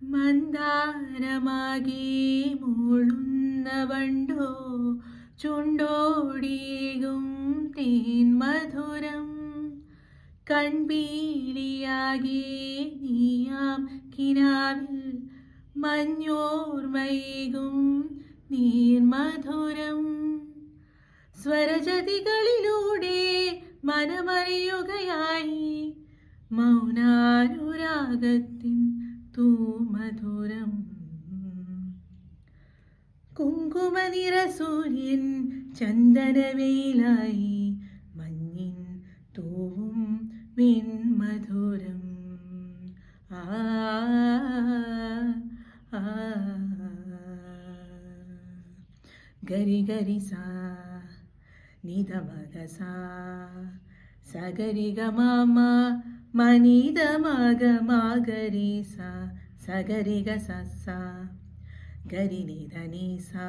മന്ദാരമാകെ മൂളുന്ന വണ്ടോ ചുണ്ടോടിയേകും തേൻ മധുരം കൺപീലിയാകെ നീയാം കിനാവിൽ മഞ്ഞോർമയേകും നീർമധുരം സ്വരജതികളിലൂടെ മനമറിയുകയായി മൗനാനുരാഗത്തിൻ തൂമധുരം കുങ്കുമനിറ സൂര്യൻ ചന്ദനവേലായി മഞ്ഞിൻ തൂവും വെൺമധുരം ആ ആ ഗരി ഗരി സാ നിധ മഗ സാ സഗരി ഗ മാമ മനിധ മഗ മഗരി സാ സഗരി ഗ സ ഗരി നിധ നി സാ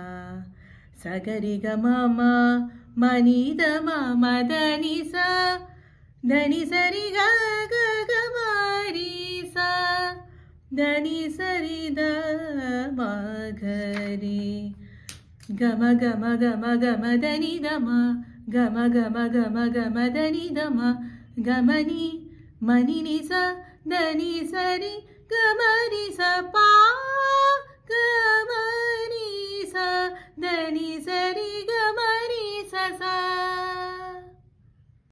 സഗരി ഗ മാമ മനിധ മമ ധനി സാ ധനി സരി ഗ ഗ ഗ മാരി സാ ധനി സരി ധ മഗരി ഗമ ഗമ ഗമ ഗമ ധനി ധമ ഗമ ഗമ ഗമ ഗമ ധനി ധമ ഗമനി മനി നി സ ധനി സരി ഗമ നി സ പാ